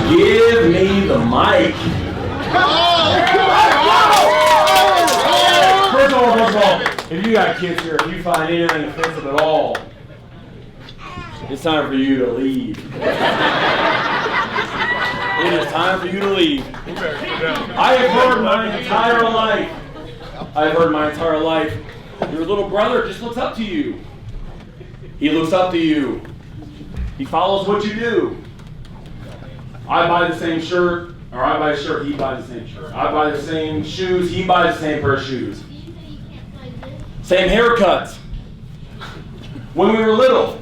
Give me the mic. First of all, if you got kids here, if you find anything offensive at all, it's time for you to leave. It is time for you to leave. I have heard my entire life, your little brother just looks up to you. He looks up to you. He follows what you do. I buy the same shirt, or I buy a shirt, he buys the same shirt. I buy the same shoes, he buys the same pair of shoes. Same haircuts. When we were little,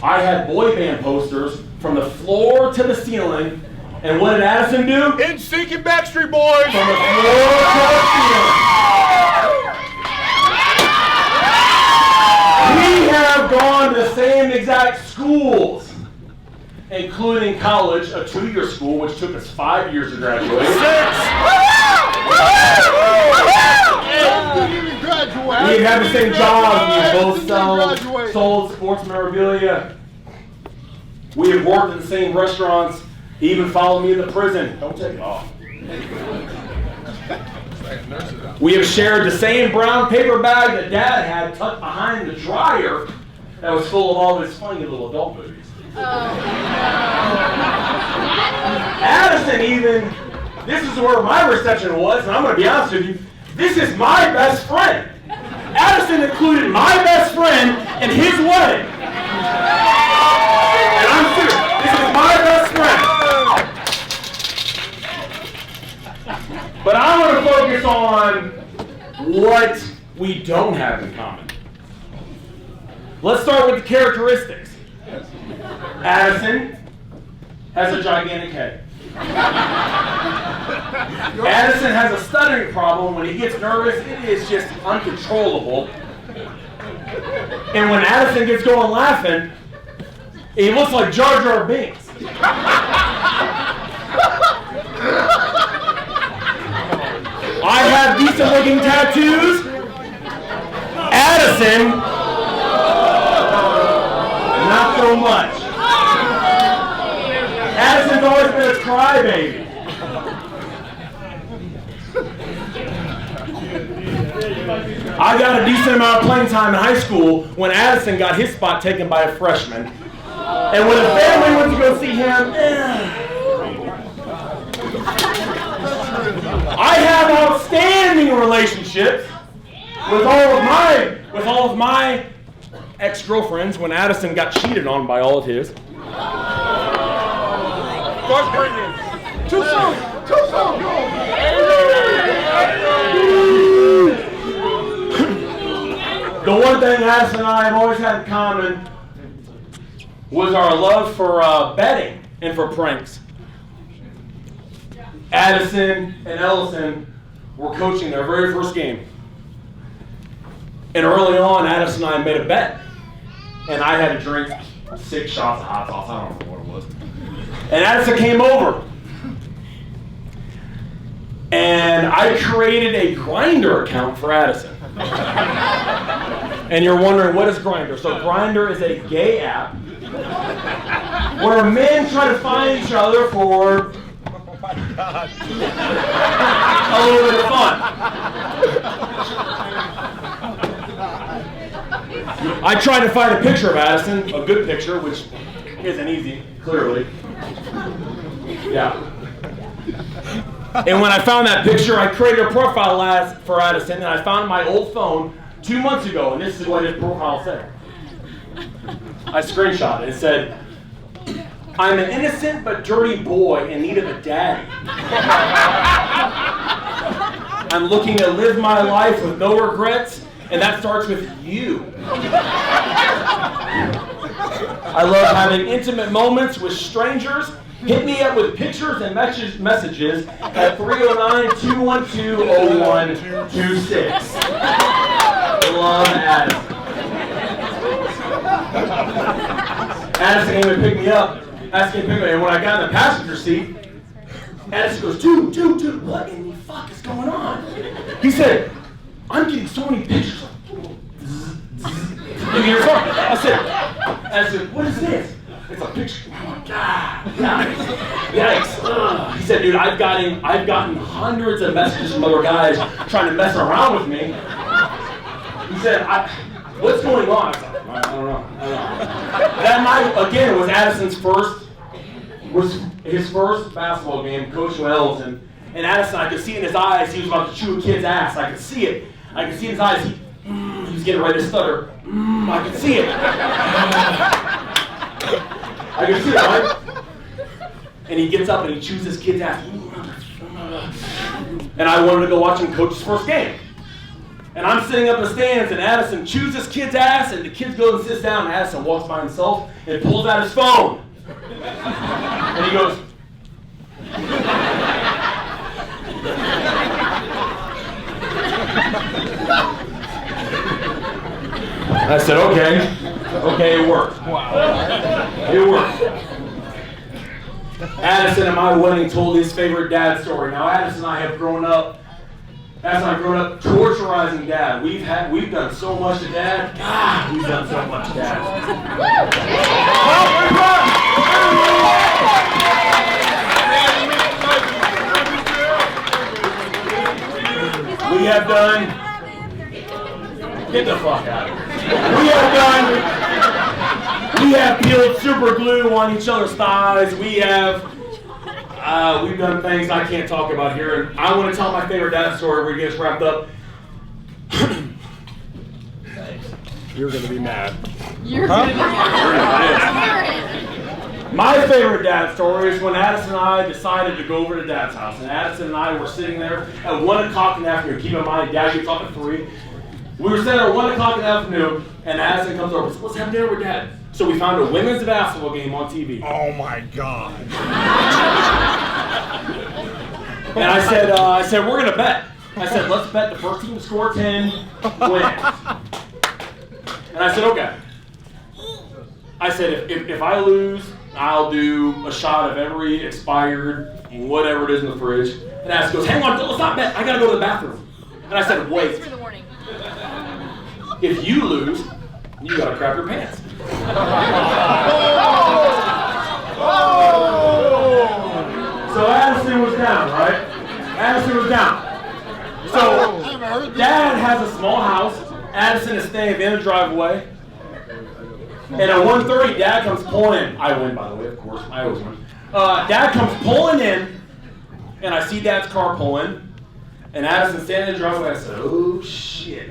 I had boy band posters from the floor to the ceiling, and what did Addison do? NSYNC and Backstreet Boys! From the floor to the ceiling. We have gone to the same exact schools, including college, a 2-year school, which took us 5 years to graduate. 6! We have the same jobs. We both sold sports memorabilia. We have worked in the same restaurants. He even followed me into prison. Don't take it off. We have shared the same brown paper bag that Dad had tucked behind the dryer that was full of all of his funny little adult movies. Addison even, this is where my reception was, and I'm going to be honest with you, this is my best friend. Addison included my best friend in his wedding. And I'm serious, this is my best friend. But I want to focus on what we don't have in common. Let's start with the characteristics. Addison has a gigantic head. Addison has a stuttering problem. When he gets nervous, it is just uncontrollable. And when Addison gets going laughing, he looks like Jar Jar Binks. I have decent looking tattoos. Addison, not so much. Addison's always been a crybaby. I got a decent amount of playing time in high school when Addison got his spot taken by a freshman. And when the family went to go see him, I have outstanding relationships with all of my ex-girlfriends when Addison got cheated on by all of his. Too soon! Too soon! The one thing Addison and I have always had in common was our love for betting and for pranks. Addison and Ellison were coaching their very first game. And early on, Addison and I made a bet. And I had to drink 6 shots of hot sauce. I don't know what it was. And Addison came over. And I created a Grindr account for Addison. And you're wondering, what is Grindr? So Grindr is a gay app where men try to find each other for a little bit of fun. I tried to find a picture of Addison, a good picture, which isn't easy, clearly. Yeah. And when I found that picture, I created a profile for Addison, and I found my old phone 2 months ago, and this is what his profile said. I screenshot it. It said, "I'm an innocent but dirty boy in need of a daddy. I'm looking to live my life with no regrets, and that starts with you. I love having intimate moments with strangers. Hit me up with pictures and messages at 309-212-0126. Love, Addison." Addison came and picked me up. And when I got in the passenger seat, Addison goes, dude, what in the fuck is going on? He said, "I'm getting so many pictures of your phone." I said, "What is this?" "It's a picture." Oh my God. Yikes. He said, "Dude, I've gotten hundreds of messages from other guys trying to mess around with me." He said, "What's going on?" I said, I don't know. That night, again, was his first basketball game, Coach Wells, and Addison, I could see in his eyes, he was about to chew a kid's ass. I could see it. I could see in his eyes, he was getting ready to stutter. I could see it. I could see it, right? And he gets up and he chews his kid's ass. And I wanted to go watch him coach his first game. And I'm sitting up in the stands, and Addison chews his kid's ass, and the kid goes and sits down, and Addison walks by himself and pulls out his phone. And he goes, I said, okay, it worked. It worked. Addison at my wedding told his favorite dad story. Now, Addison and I have grown up torturizing Dad. We've done so much to Dad. God, we've done so much to Dad. We have done. Get the fuck out of here. We have peeled super glue on each other's thighs. We've done things I can't talk about here, and I want to tell my favorite dad story where he gets wrapped up. You're going to be mad. You're going to be mad. My favorite dad story is when Addison and I decided to go over to Dad's house, and Addison and I were sitting there at 1 o'clock in the afternoon. Keep in mind, Dad gets off at 3. We were sitting there at 1 o'clock in the afternoon, and Addison comes over and says, "Let's have dinner with Dad." So we found a women's basketball game on TV. Oh my God. And I said, "We're gonna bet." I said, "Let's bet the first team to score 10 wins." And I said, "Okay." I said, if I lose, I'll do a shot of every expired whatever it is in the fridge. And Addison goes, "Hang on, let's not bet. I gotta go to the bathroom." And I said, "Wait. Thanks for the warning. If you lose, you gotta crap your pants." So Addison was down, right? Addison was down. So Dad has a small house. Addison is staying at the end of the driveway. And at 1:30, Dad comes pulling in. I win, by the way, of course. I always win. Dad comes pulling in, and I see Dad's car pull in. And Addison's standing in the driveway. I said, "Oh, shit."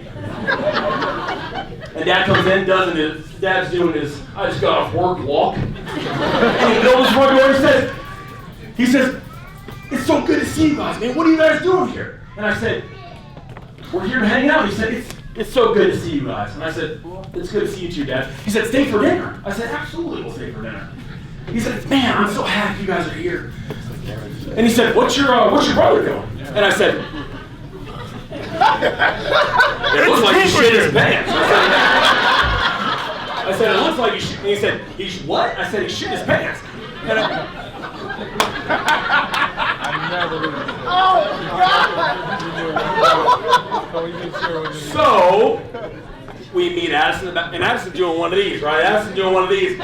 And Dad comes in, Dad's doing his, I just got off work walk. And he goes to the front door and he says, "It's so good to see you guys, man. What are you guys doing here?" And I said, "We're here to hang out." He said, It's so good to see you guys." And I said, "Well, it's good to see you too, Dad." He said, "Stay for dinner." I said, "Absolutely, we'll stay for dinner." He said, "Man, I'm so happy you guys are here." And he said, what's your brother doing?" And I said, "It looks like he shit his pants." I said, "It looks like he shit." And he said, "He's what?" I said, "He shit his pants." And so we meet Addison, and Addison's doing one of these, right? Addison's doing one of these.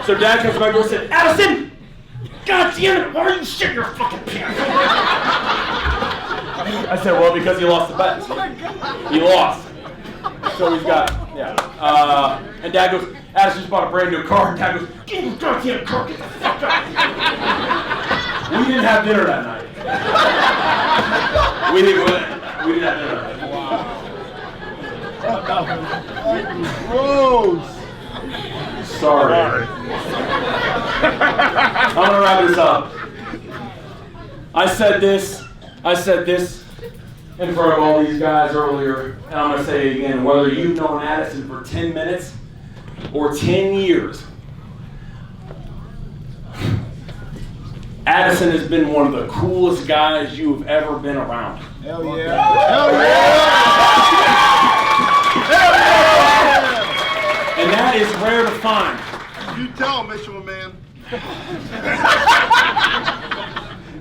So Dad comes back and said, "Addison, God damn it, why are you shitting your fucking pants?" I said, "Well, because he lost the bet." He lost. So he's got, yeah. And Dad goes, "Addison just bought a brand new car." And Dad goes, "Get your goddamn car, get the fuck out." We didn't have dinner that night. We didn't have dinner that night. Gross. Sorry. I'm gonna wrap this up. I said this in front of all these guys earlier, and I'm gonna say it again. Whether you've known Addison for 10 minutes or 10 years, Addison has been one of the coolest guys you have ever been around. Hell yeah. Hell yeah. Hell yeah. And that is rare to find. You tell him, Mr. Man.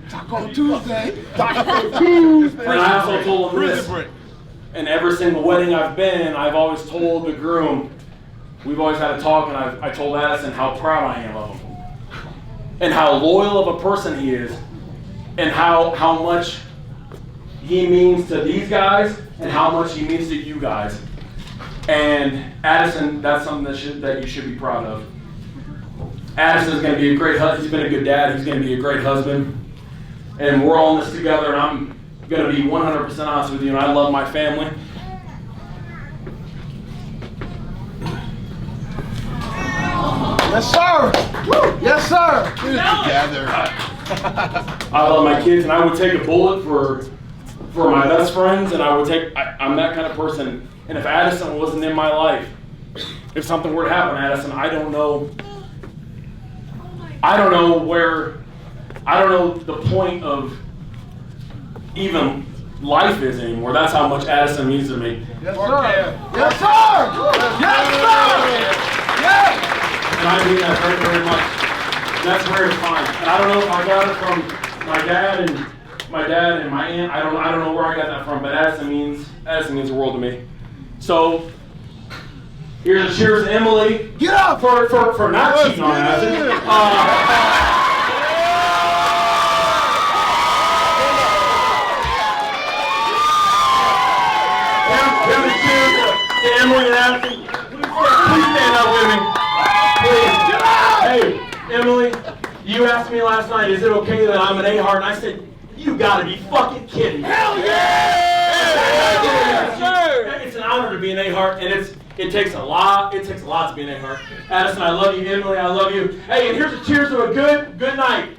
Taco Tuesday. Taco Tuesday. And I also told him this. In every single wedding I've been in, I've always told the groom, we've always had a talk, and I told Addison how proud I am of him. And how loyal of a person he is. And how much he means to these guys, and how much he means to you guys. And Addison, that's something that you should be proud of. Addison's going to be a great husband. He's been a good dad. He's going to be a great husband. And we're all in this together, and I'm going to be 100% honest with you, and I love my family. Yes, sir. Yes, sir. Together. I love my kids, and I would take a bullet for my best friends, and I'm that kind of person. And if Addison wasn't in my life, if something were to happen to Addison, I don't know the point of even life is anymore. That's how much Addison means to me. Yes, sir. Yes, sir. Yes, sir. Yes. And I mean that very, very much. That's rare to find. And I don't know if I got it from my dad and my aunt. I don't know where I got that from, but Addison means the world to me. So here's a cheers to Emily. Get up for not cheating on Addison. To Emily and Addison, please stand up with me. Please. Hey, Emily, you asked me last night, is it okay that I'm an A-Heart? And I said, you gotta be fucking kidding me. Hell yeah! Yes, it's an honor to be an A-Heart, and it takes a lot to be an A-Heart. Addison, I love you. Emily, I love you. Hey, and here's a cheers to a good night.